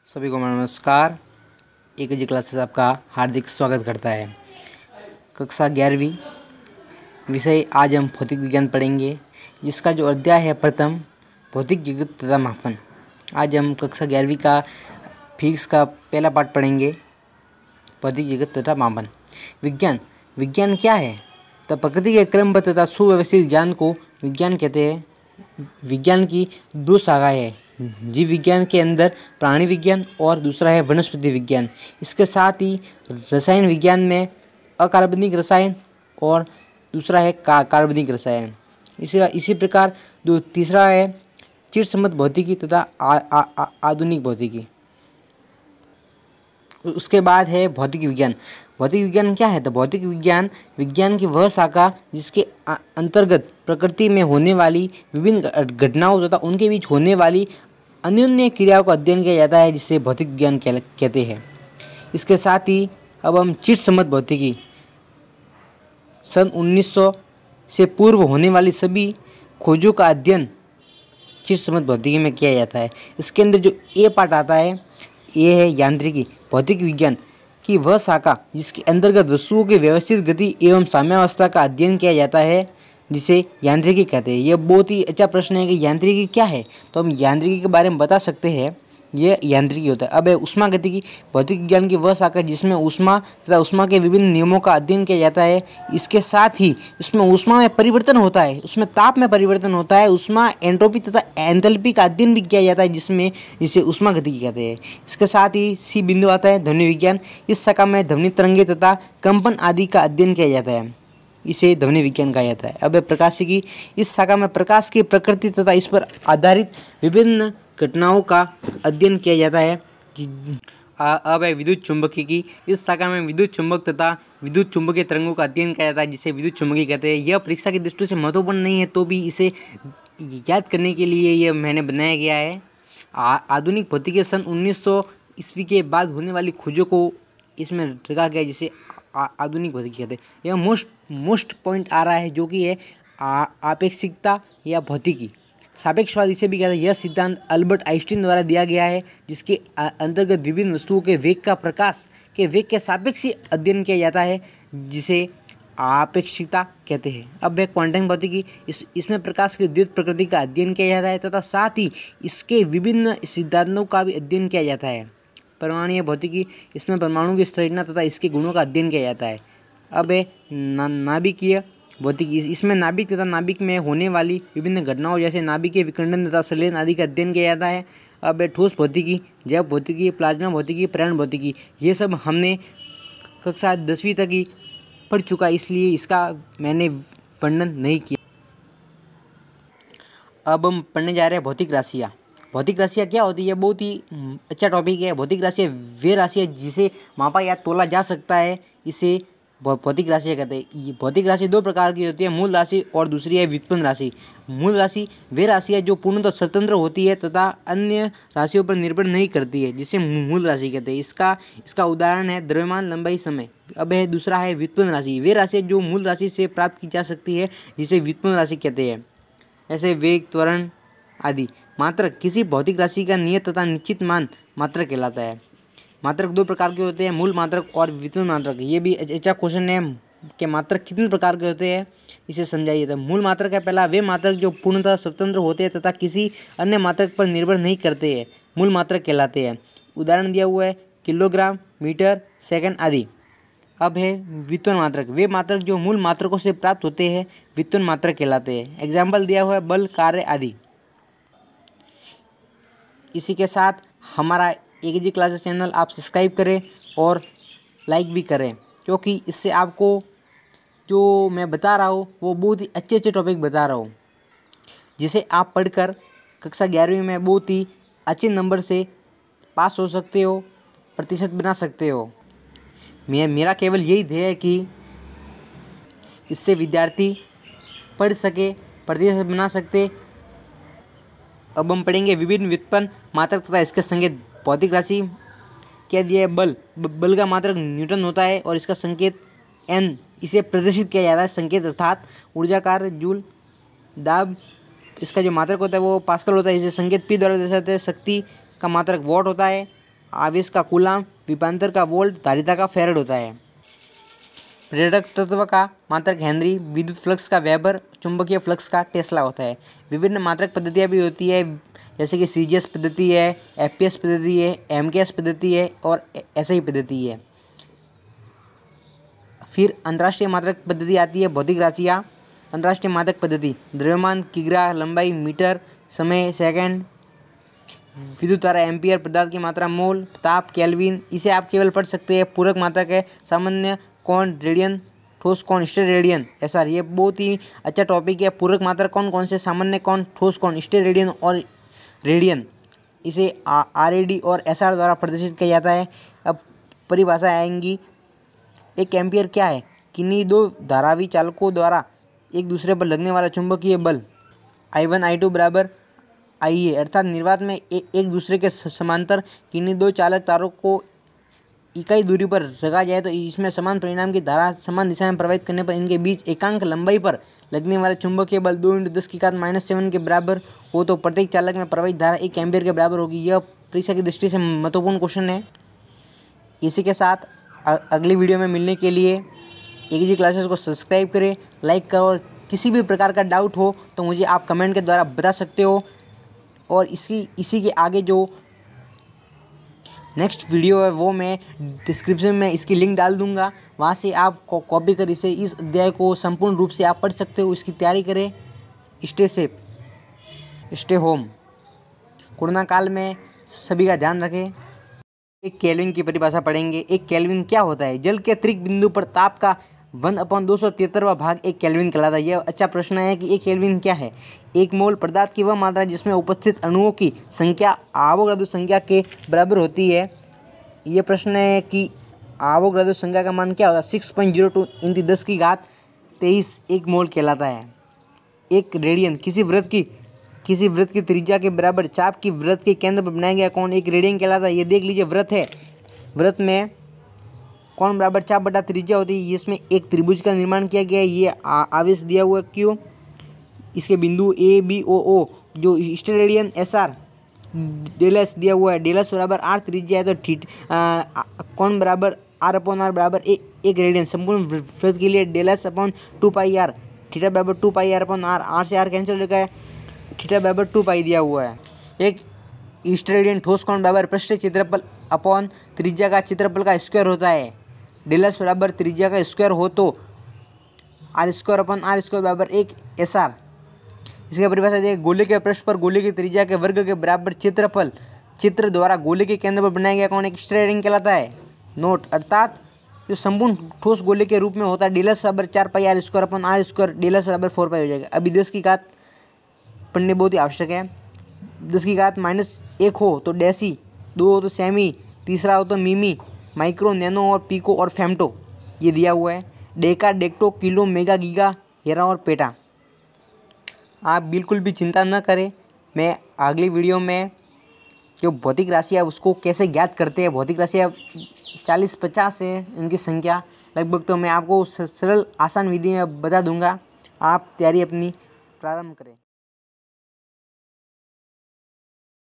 सभी को नमस्कार। एक जी क्लासेस आपका हार्दिक स्वागत करता है। कक्षा 11वीं विषय आज हम भौतिक विज्ञान पढ़ेंगे, जिसका जो अध्याय है प्रथम भौतिक जगत तथा मापन। आज हम कक्षा 11वीं का फिजिक्स का पहला पाठ पढ़ेंगे, भौतिक जगत तथा मापन। विज्ञान क्या है? तो प्रकृति के क्रमबद्ध तथा सुव्यवस्थित ज्ञान को विज्ञान कहते हैं। विज्ञान की दो शाखाएं हैं, जीव विज्ञान के अंदर प्राणी विज्ञान और दूसरा है वनस्पति विज्ञान। इसके साथ ही रसायन विज्ञान में अकार्बनिक रसायन और दूसरा है कार्बनिक रसायन। इसी प्रकार जो तीसरा है चिरसम्मत भौतिकी तथा आधुनिक भौतिकी। उसके बाद है भौतिक विज्ञान। भौतिक विज्ञान क्या है? तो भौतिक विज्ञान की वह शाखा जिसके अंतर्गत प्रकृति में होने वाली विभिन्न घटनाओं तथा उनके बीच होने वाली अन्योन्य क्रियाओं का अध्ययन किया जाता है, जिसे भौतिक विज्ञान कहते हैं। इसके साथ ही अब हम चिरसम्मत भौतिकी, सन 1900 से पूर्व होने वाली सभी खोजों का अध्ययन चिरसम्मत भौतिकी में किया जाता है। इसके अंदर जो ए पार्ट आता है, ये है यांत्रिकी। भौतिक विज्ञान की वह शाखा जिसके अंतर्गत वस्तुओं की व्यवस्थित गति एवं साम्यावस्था का अध्ययन किया जाता है, जिसे यांत्रिकी कहते हैं। यह बहुत ही अच्छा प्रश्न है कि यांत्रिकी क्या है, तो हम यांत्रिकी के बारे में बता सकते हैं। यह यांत्रिकी होता है। अब है उष्मागतिकी। भौतिक विज्ञान की वह शाखा जिसमें उष्मा तथा उष्मा के विभिन्न नियमों का अध्ययन किया जाता है। इसके साथ ही इसमें उष्मा में परिवर्तन होता है, उसमें ताप में परिवर्तन होता है, उष्मा एंट्रोपी तथा एंथैल्पी का अध्ययन भी किया जाता है, जिसे उष्मागतिकी कहते हैं। इसके साथ ही सी बिंदु आता है ध्वनि विज्ञान। इस शाखा में ध्वनि तरंगे तथा कंपन आदि का अध्ययन किया जाता है, इसे ध्वनि विज्ञान कहा जाता है। अब है प्रकाशिकी। इस शाखा में प्रकाश की प्रकृति तथा इस पर आधारित विभिन्न घटनाओं का अध्ययन किया जाता है। अब है विद्युत चुंबकीय। इस शाखा में विद्युत चुंबक तथा विद्युत चुंबकीय तरंगों का अध्ययन किया जाता है, जिसे विद्युत चुंबकीय कहते हैं। यह परीक्षा की दृष्टि से महत्वपूर्ण नहीं है, तो भी इसे याद करने के लिए यह मैंने बनाया गया है। आधुनिक भौतिकी सन 1900 ईस्वी के बाद होने वाली खोजों को इसमें रखा गया, जिसे आधुनिक भौतिकी कहते हैं। यह मोस्ट पॉइंट आ रहा है, जो कि है आपेक्षिकता या भौतिकी। सापेक्षवाद इसे भी कहते हैं। यह सिद्धांत अल्बर्ट आइंस्टीन द्वारा दिया गया है, जिसके अंतर्गत विभिन्न वस्तुओं के वेग का प्रकाश के वेग के सापेक्ष अध्ययन किया जाता है, जिसे आपेक्षिकता कहते हैं। अब है क्वांटम भौतिकी। इसमें प्रकाश की द्वैत प्रकृति का अध्ययन किया जाता है तथा साथ ही इसके विभिन्न सिद्धांतों का भी अध्ययन किया जाता है। परमाणु भौतिकी। इसमें परमाणु की संरचना तथा इसके गुणों का अध्ययन किया जाता है। अब है नाभिकीय भौतिकी। इसमें नाभिक तथा नाभिक में होने वाली विभिन्न घटनाओं जैसे नाभिकीय विखंडन तथा संलयन आदि का अध्ययन किया जाता है। अब है ठोस भौतिकी, जैव भौतिकी, प्लाज्मा भौतिकी, पर्यावरण भौतिकी। ये सब हमने कक्षा 10वीं तक ही पढ़ चुका, इसलिए इसका मैंने वर्णन नहीं किया। अब हम पढ़ने जा रहे हैं भौतिक राशियाँ। भौतिक राशियाँ क्या होती है? बहुत ही अच्छा टॉपिक है। भौतिक राशियाँ वे राशियाँ जिसे मापा या तोला जा सकता है, इसे भौतिक राशियाँ कहते हैं। ये भौतिक राशि दो प्रकार की होती है, मूल राशि और दूसरी है व्युत्पन्न राशि। मूल राशि वे राशियाँ जो पूर्णतः स्वतंत्र होती है तथा अन्य राशियों पर निर्भर नहीं करती है, जिसे मूल राशि कहते हैं। इसका उदाहरण है द्रव्यमान, लंबाई, समय। अब है दूसरा है व्युत्पन्न राशि। वे राशियाँ जो मूल राशि से प्राप्त की जा सकती है, जिसे व्युत्पन्न राशि कहते हैं, ऐसे वेग, त्वरण आदि। मात्रक किसी भौतिक राशि का नियत तथा निश्चित मान मात्रक कहलाता है। मात्रक दो प्रकार के होते हैं, मूल मात्रक और व्युत्पन्न मात्रक। ये भी अच्छा क्वेश्चन है कि मात्रक कितने प्रकार के होते हैं, इसे समझाइए। तो मूल मात्रक है पहला, वे मात्रक जो पूर्णतः स्वतंत्र होते हैं तथा किसी अन्य मात्रक पर निर्भर नहीं करते हैं, मूल मात्रक कहलाते हैं। उदाहरण दिया हुआ है किलोग्राम, मीटर, सेकंड आदि। अब है व्युत्पन्न मात्रक। वे मात्रक जो मूल मात्रकों से प्राप्त होते हैं, व्युत्पन्न मात्रक कहलाते हैं। एग्जाम्पल दिया हुआ है बल, कार्य आदि। इसी के साथ हमारा एक जी क्लासेस चैनल आप सब्सक्राइब करें और लाइक भी करें, क्योंकि इससे आपको जो मैं बता रहा हूँ वो बहुत ही अच्छे अच्छे टॉपिक बता रहा हूँ, जिसे आप पढ़कर कक्षा 11वीं में बहुत ही अच्छे नंबर से पास हो सकते हो, प्रतिशत बना सकते हो। मेरा केवल यही ध्येय है कि इससे विद्यार्थी पढ़ सके, प्रतिशत बना सके। अब हम पढ़ेंगे विभिन्न व्युत्पन्न मात्रक तथा इसके संकेत। भौतिक राशि क्या दिया है? बल का मात्रक न्यूटन होता है और इसका संकेत एन, इसे प्रदर्शित किया जाता है। संकेत अर्थात ऊर्जा कार्य जूल। दाब, इसका जो मात्रक होता है वो पास्कल होता है, इसे संकेत पी द्वारा दर्शाते हैं। शक्ति का मात्रक वॉट होता है। आवेश का कूलाम, विभवांतर का वोल्ट, धारिता का फैराड होता है। प्रेरक तत्व का मात्रक हेनरी, विद्युत फ्लक्स का वेबर, चुंबकीय फ्लक्स का टेस्ला होता है। विभिन्न मात्रक पद्धतियाँ भी होती है, जैसे कि सीजीएस पद्धति है, एफपीएस पद्धति है, एमकेएस पद्धति है और एसआई पद्धति है। फिर अंतर्राष्ट्रीय मात्रक पद्धति आती है, भौतिक राशियाँ। अंतर्राष्ट्रीय मात्रक पद्धति: द्रव्यमान किग्रा, लंबाई मीटर, समय सेकंड, विद्युत धारा एम्पियर, पदार्थ की मात्रा मोल, ताप केल्विन। इसे आप केवल पढ़ सकते हैं। पूरक मात्रक है सामान्य कौन, रेडियन, ठोस कौन, स्टेट रेडियन, एसआर। ये बहुत ही अच्छा टॉपिक है। पूरक मात्रक कौन कौन से, सामान्य कौन, ठोस कौन, स्टेट रेडियन और रेडियन। इसे आरएडी और एसआर द्वारा प्रदर्शित किया जाता है। अब परिभाषा आएंगी। एक एम्पियर क्या है? किन्हीं दो धारावी चालकों द्वारा एक दूसरे पर लगने वाला चुंबकीय बल। I1 I2 बराबर IA, अर्थात निर्वात में एक दूसरे के समांतर किन्हीं दो चालक तारों को इकाई दूरी पर रखा जाए तो इसमें समान परिमाण की धारा समान दिशा में प्रवाहित करने पर इनके बीच एकांक लंबाई पर लगने वाले चुंबकीय बल 2 × 10⁻⁷ के बराबर हो तो प्रत्येक चालक में प्रवाहित धारा 1 एम्पियर के बराबर होगी। यह परीक्षा की दृष्टि से महत्वपूर्ण क्वेश्चन है। इसी के साथ अगली वीडियो में मिलने के लिए AKG क्लासेस को सब्सक्राइब करें, लाइक करो और किसी भी प्रकार का डाउट हो तो मुझे आप कमेंट के द्वारा बता सकते हो। और इसी के आगे जो नेक्स्ट वीडियो है वो मैं डिस्क्रिप्शन में इसकी लिंक डाल दूंगा, वहाँ से आप कॉपी कर इस अध्याय को संपूर्ण रूप से आप पढ़ सकते हो। इसकी तैयारी करें। Stay safe, stay home. Corona काल में सभी का ध्यान रखें। एक केल्विन की परिभाषा पढ़ेंगे। एक केल्विन क्या होता है? जल के अतिरिक्त बिंदु पर ताप का 1/273वां भाग एक केल्विन कहलाता है। यह अच्छा प्रश्न है कि एक केल्विन क्या है। एक मोल पदार्थ की वह मात्रा जिसमें उपस्थित अणुओं की संख्या आवोगाद्रो संख्या के बराबर होती है। यह प्रश्न है कि आवोगाद्रो संख्या का मान क्या होता है? 6.02 × 10⁻23 एक मोल कहलाता है। एक रेडियन किसी वृत्त की त्रिज्या के बराबर चाप की वृत्त के केंद्र पर बनाया गया कोण एक रेडियन कहलाता है। ये देख लीजिए, वृत्त है, वृत्त में कोण बराबर चाप बटा त्रिज्या होती है। इसमें एक त्रिभुज का निर्माण किया गया है। ये आवेश दिया हुआ क्यों? इसके बिंदु ए बी ओ ओ जो स्टेट रेडियन एसआर डेलस दिया हुआ है। डेलस बराबर आर त्रिज्या है तो कोण बराबर R/R बराबर एक रेडियन। संपूर्ण वृत्त के लिए डेलस अपॉन 2πr, थीटा बराबर 2πr/r, आर से आर कैंसिल हो गया है, थीटा बराबर 2π दिया हुआ है। एक स्टेट रेडियन ठोस कोण बराबर पृष्ठ क्षेत्रफल अपॉन त्रिज्या का क्षेत्रफल का स्क्वायर होता है। डेलस बराबर त्रिज्या का स्क्वायर हो तो R²/R² बराबर 1 SR। इसका परिभाषा देखिए। गोले के पृष्ठ पर गोले की त्रिज्या के वर्ग के बराबर क्षेत्रफल चित्र द्वारा गोले के केंद्र पर बनाया गया कोण एक स्टेट रेडियन कहलाता है। नोट, अर्थात जो संपूर्ण ठोस गोले के रूप में होता है डेलस बराबर 4πr²/r², डेलस बराबर 4π हो जाएगा। अभी 10 की घात पढ़ने बहुत ही आवश्यक है। 10 की घात -1 हो तो डेसी, 2 हो तो सेमी, तीसरा हो तो मिमी, माइक्रो, नैनो और पिको और फेम्टो ये दिया हुआ है। Deka, hecto, kilo, mega, giga, tera और पेटा। आप बिल्कुल भी चिंता न करें। मैं अगली वीडियो में जो भौतिक राशियाँ उसको कैसे ज्ञात करते हैं, भौतिक राशियाँ 40-50 है इनकी संख्या लगभग, तो मैं आपको सरल आसान विधि में बता दूंगा। आप तैयारी अपनी प्रारंभ करें।